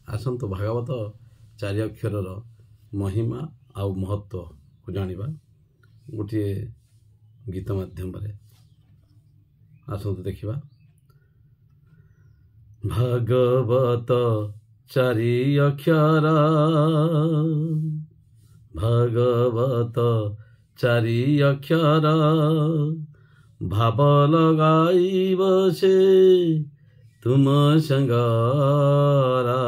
ଆସନ୍ତୁ ଭାଗବତ ଚାରି ଅକ୍ଷରର ମହିମା ଆଉ ମହତ୍ତ୍ୱକୁ ଜାଣିବା ଗୋଟିଏ ଗୀତ ମାଧ୍ୟମରେ। ଆସନ୍ତୁ ଦେଖିବା। ଭାଗବତ ଚାରି ଅକ୍ଷର, ଭାଗବତ ଚାରି ଅକ୍ଷର, ଭାବ ଲଗାଇବ ସେ ତୁମ ସଙ୍ଗରା।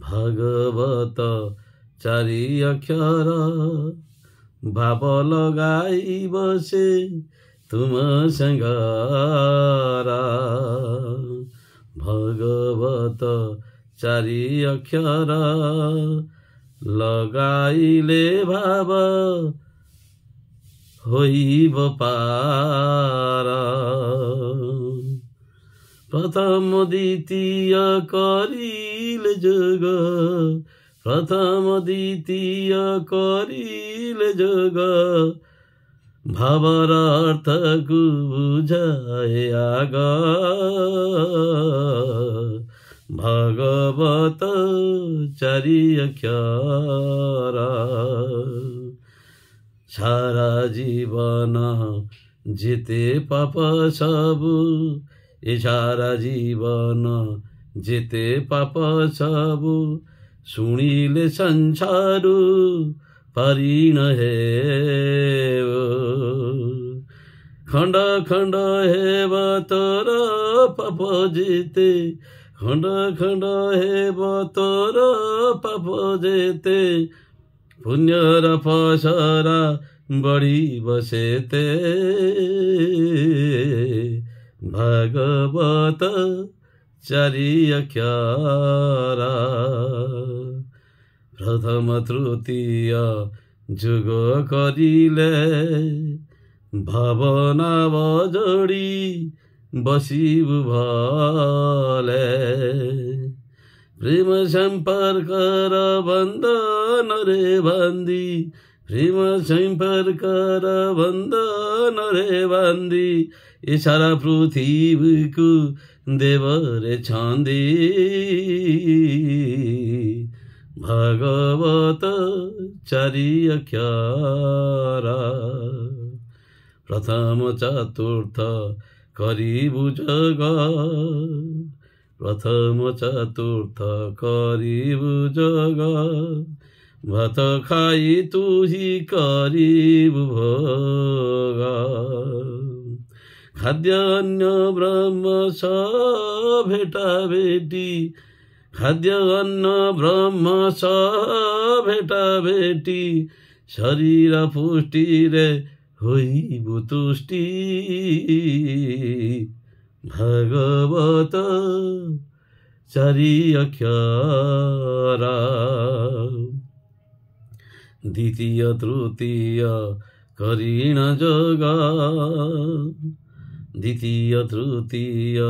ଭାଗବତ ଚାରି ଅକ୍ଷର, ଭାବ ଲଗାଇବ ସେ ତୁମ ସଙ୍ଗରା। ଭାଗବତ ଚାରି ଅକ୍ଷର ଲଗାଇଲେ ଭାବ ହୋଇବ ପାର। ପ୍ରଥମ ଦ୍ୱିତୀୟ କରିଲେ ଯୋଗ, ପ୍ରଥମ ଦ୍ୱିତୀୟ କରିଲେ ଯୋଗ, ଭାବର ଅର୍ଥକୁ ବୁଝାଏ ଆଗ। ଭାଗବତ ଚାରି ଅକ୍ଷର, ସାରା ଜୀବନ ଯେତେ ପାପ ସବୁ, ଏ ସାରା ଜୀବନ ଯେତେ ପାପ ସବୁ, ଶୁଣିଲେ ସଂସାରୁ ପାରି ନ ହେବ। ଖଣ୍ଡ ଖଣ୍ଡ ହେବ ତୋର ପାପ ଯେତେ, ଖଣ୍ଡ ଖଣ୍ଡ ହେବ ତୋର ପାପ ଯେତେ, ପୁଣ୍ୟର ପସରା ବଢ଼ିବ ସେତେ। ଭାଗବତ ଚାରି ଅକ୍ଷର, ପ୍ରଥମ ତୃତୀୟ ଯୋଗ କରିଲେ, ଭାବନାବ ଯୋଡ଼ି ବସିବୁ ଭଲେ। ପ୍ରେମ ସମ୍ପର୍କର ବନ୍ଧନରେ ବାନ୍ଧି, ପ୍ରେମ ସମ୍ପର୍କର ବନ୍ଧନରେ ବାନ୍ଧି, ଏ ସାରା ପୃଥିବୀକୁ ଦେବରେ ଛନ୍ଦି। ଭାଗବତ ଚାରି ଅକ୍ଷର, ପ୍ରଥମ ଚତୁର୍ଥ କରିବୁ ଯୋଗ, ପ୍ରଥମ ଚତୁର୍ଥ କରିବୁ ଯୋଗ, ଭାତ ଖାଇ ତୁ ହି କରିବୁ ଭୋଗ। ଖାଦ୍ୟ ଅନ୍ନ ବ୍ରହ୍ମ ସହ ଭେଟା ଭେଟି, ଖାଦ୍ୟ ଅନ୍ନ ବ୍ରହ୍ମ ସହ ଭେଟା ଭେଟି, ଶରୀର ପୁଷ୍ଟିରେ ହୋଇବୁ ତୁଷ୍ଟି। ଭାଗବତ ଚାରି ଅକ୍ଷର, ଦ୍ୱିତୀୟ ତୃତୀୟ କରିଣ ଯୋଗ, ଦ୍ୱିତୀୟ ତୃତୀୟ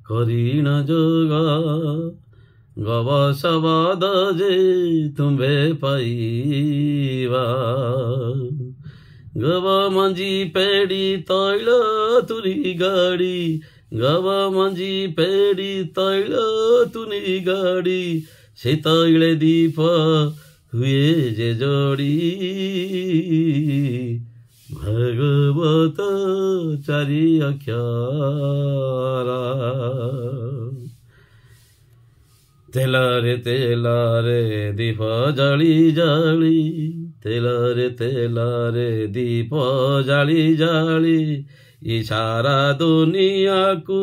କରିଣ ଯୋଗ, ଗବ ଶବଦ ଯେ ତୁମ୍ଭେ ପାଇବା। ଗବ ମଞ୍ଜି ପେଡ଼ି ତୈଳ ତୁରି ଗାଡ଼ି, ଗବ ମଞ୍ଜି ପେଡ଼ି ତୈଳ ତୁନି ଗାଡ଼ି, ସେ ତୈଳେ ଦୀପ ହୁଏ ଯେ ଯୋଡ଼ି। ଭାଗବତ ଚାରି ଅକ୍ଷର, ତେଲରେ ତେଲରେ ଦୀପ ଜାଳି ଜାଳି, ତେଲରେ ତେଲରେ ଦୀପ ଜାଳି ଜାଳି, ଏ ସାରା ଦୁନିଆକୁ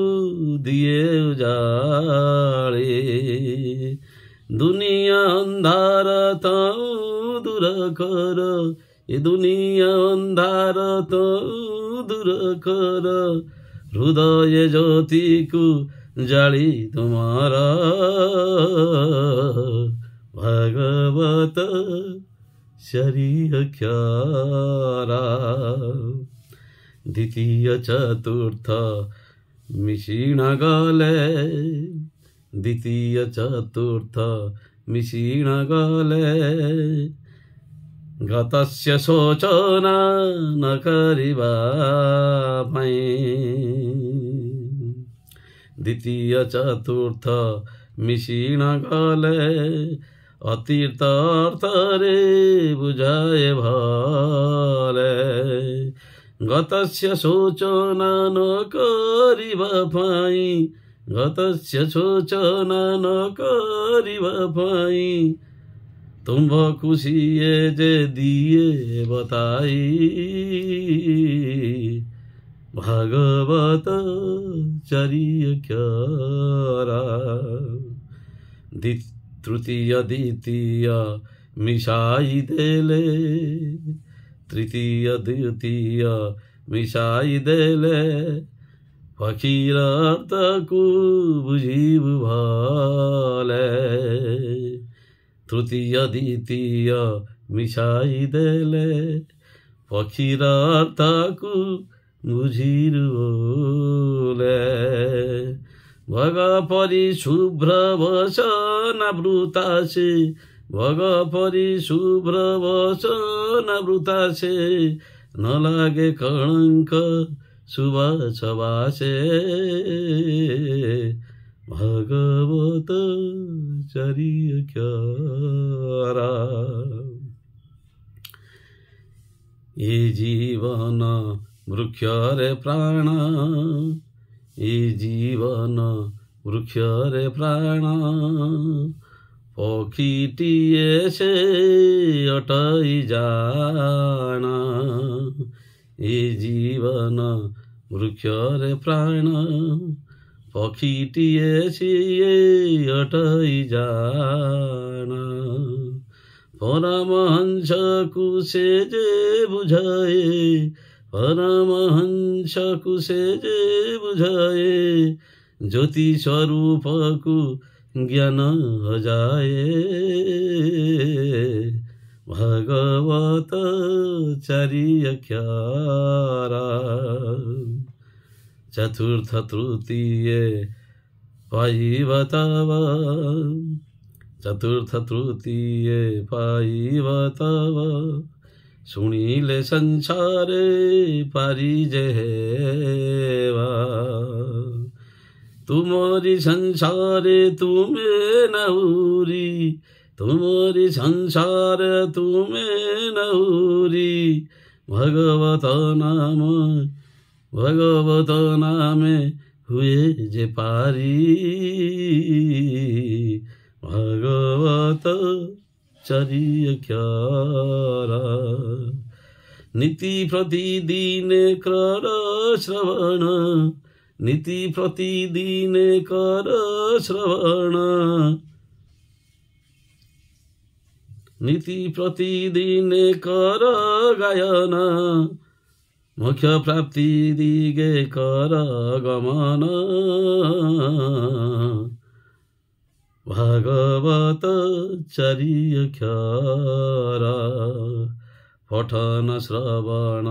ଦିଏ ଉଜାଳି। ଦୁନିଆ ଅନ୍ଧାର ତୁ ଦୂର କର, ଏ ଦୁନିଆ ଅନ୍ଧାର ତୁ ଦୂର କର, ହୃଦୟ ଜ୍ୟୋତିକୁ ଜାଳି ତୁମର। ଭାଗବତ ଚାରି ଅକ୍ଷର, ଦ୍ୱିତୀୟ ଚତୁର୍ଥ ମିଶିଣ ଗଲେ, ଦ୍ୱିତୀୟ ଚତୁର୍ଥ ମିଶିଣ ଗଲେ, ଗତସ୍ୟ ଶୋଚନା ନ କରିବା ପାଇଁ। ଦ୍ୱିତୀୟ ଚତୁର୍ଥ मिशिण गले अतीर्थ अर्थरे बुझाए भले गतस्य शोचना न करिबा पाई गतस्य शोचना न करिबा पाई तुम्भ खुशिए जे दिए बताई भागवत चरियक्यारा तृतीय द्वितीय मिशाई देले तृतीय द्वितीय मिशाई देले फकीर अर्थ को बुझी भाले तृतीय द्वितीय मिशाई देले फकीर अर्थ को बुझी बोले भग परि शुभ्र वसन वृतासे भग परि शुभ्र वसन वृतासे न लागे कलंक शुभ छवासे भागवत चरियक्यारा ये जीवन वृक्ष रे प्राण ये जीवन वृक्ष रे प्राण पक्षीटिए से अटई जाना ये जीवन वृक्ष रे प्राण पक्षीटिए से अटई जाना परमहंस कुसे जे बुझाए परमहंस कुसे जे बुझाए ज्योति स्वरूप को ज्ञान हो जाए भागवत चरियक्यारा चतुर्थ तृतीय पाइब तव चतुर्थ तृतीय पाइब तव सुनिले संसारे पारिजेवा तुमरी संसारे तुम्हें नहुरी तुमरी संसार तुम्हें नहुरी भगवत नाम हुए जे पारी भगवत चरियक्यारा नीति प्रतिदिन कर श्रवण नीति प्रतिदिन कर श्रवण नीति प्रतिदिन कर गायन मोक्ष प्राप्ति दिगे कर गमन भागवत चरियक्यारा पठन श्रवण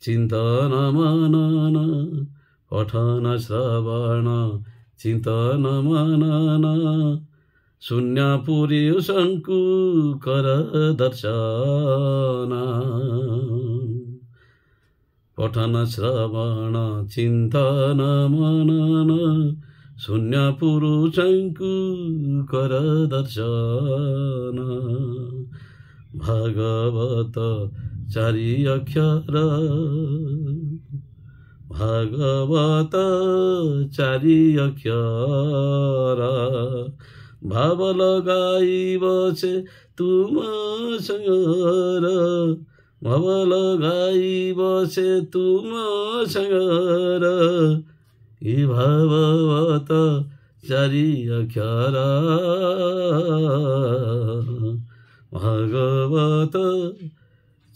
चिंतन मनन पठन श्रवण चिंतन मनन शून्यपुरी शंकु कर दर्शन पठन श्रवण चिंतन मनन शून्यपुरु शंकु कर दर्शन भागवत चरियक्यारा भागवत चरियक्यारा भाव लगाई बसे तुम संगर भाव लगाई बसे तुम संगर ये भागवत चरियक्यारा भागवत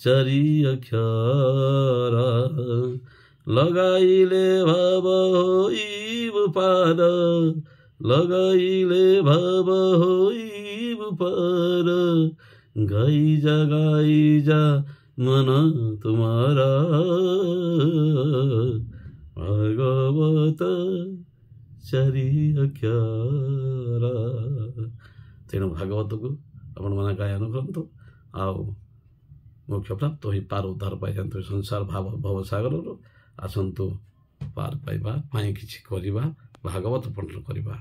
चरियक्यारा लगाइले भाव होइब पार लगाइले भाव होइब पार गाई जा मन तुम्हारा भागवत चरियक्यारा तेणु भागवत को आपण मैंने गायन करतु आउ मोक्ष प्राप्त हो पार उद्धार पाई जातु संसार भाव भवसागर आसतु पार पाइबा किछि करिबा भागवत पठन करिबा।